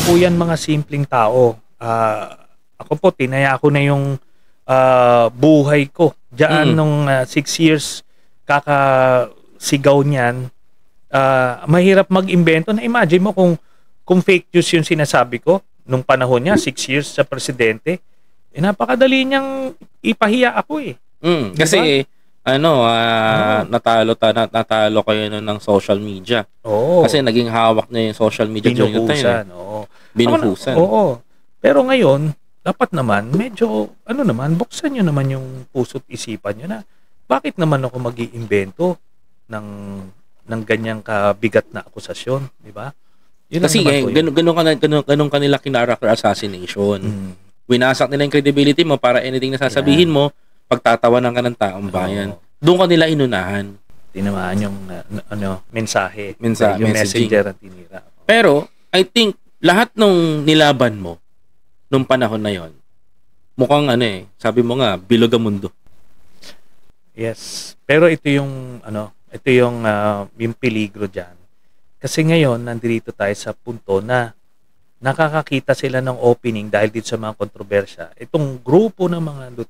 po yan mga simpleng tao. Ako po, tinaya ko na yung buhay ko. Diyan nung 6 years kakasigaw niyan, mahirap mag-imbento. Na imagine mo kung fake news yung sinasabi ko nung panahon niya, 6 years sa presidente, napakadali niyang ipahiya ako eh. Kasi natalo kayo nun ng social media. Kasi naging hawak niya yung social media during the time. Binuhusan. Oo. Pero ngayon, dapat naman, medyo, buksan nyo naman yung puso't isipan nyo na, bakit naman ako mag-iimbento ng ganyang kabigat na akusasyon, di ba? Kasi ganun kanila kinaracter assassination. Winasak nila yung credibility mo para anything na sasabihin mo, pagtatawanan ka ng taong bayan. Doon ka nila inunahan. Tinamaan yung mensahe. Yung messaging. messenger ang tinira. Pero, I think, lahat nung nilaban mo, nung panahon na yon, mukhang sabi mo nga, bilog ang mundo. Yes. Pero ito yung yung peligro diyan. Kasi ngayon nandito tayo sa punto na nakakakita sila ng opening dahil dito sa mga kontrobersya. Itong grupo ng mga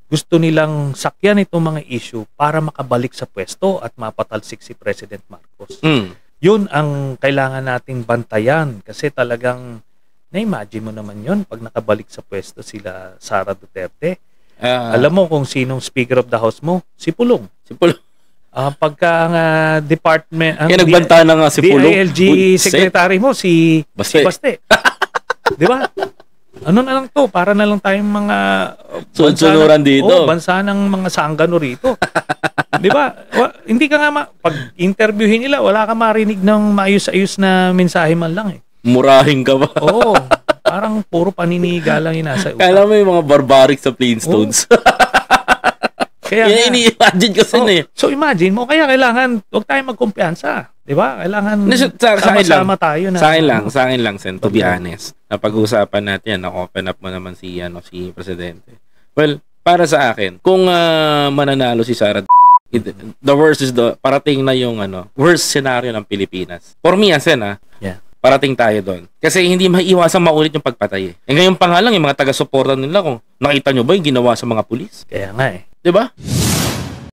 gusto nilang sakyan itong mga issue para makabalik sa pwesto at mapatalsik si President Marcos. Yun ang kailangan nating bantayan kasi talagang na-imagine mo naman yun pag nakabalik sa pwesto sila Sara Duterte. Alam mo kung sinong Speaker of the House mo? Si Pulong. Pagka ang department nagbanta na nga si Pulong. DILG secretary mo si Baste. Di ba? Ano na lang to? Para na lang tayong mga sunsunuran dito. Bansa ng mga sanggano rito. Di ba? Hindi ka nga pag interviewin nila, wala ka marinig ng maayos-ayos na mensahe man lang eh. Murahin ka ba? Oo. Parang puro paniniga lang yung nasa utak. Kala mo yung mga barbaric sa Flintstones. Kaya ini-imagine ko So imagine mo, kaya kailangan, huwag tayong magkumpiyansa. Di ba? Kailangan sama-sama tayo na. Sa akin lang, Sen, to be honest. Napag-usapan natin, na-open up mo naman si Presidente. Well, para sa akin, kung mananalo si Sara, the worst is parating na yung worst scenario ng Pilipinas. For me, Sen, yeah. Parating tayo doon. Kasi hindi maiiwasan maulit yung pagpatay. Ngayon pa nga lang, yung mga taga-suporta nila, kung nakita nyo ba yung ginawa sa mga pulis? Kaya nga eh. Diba?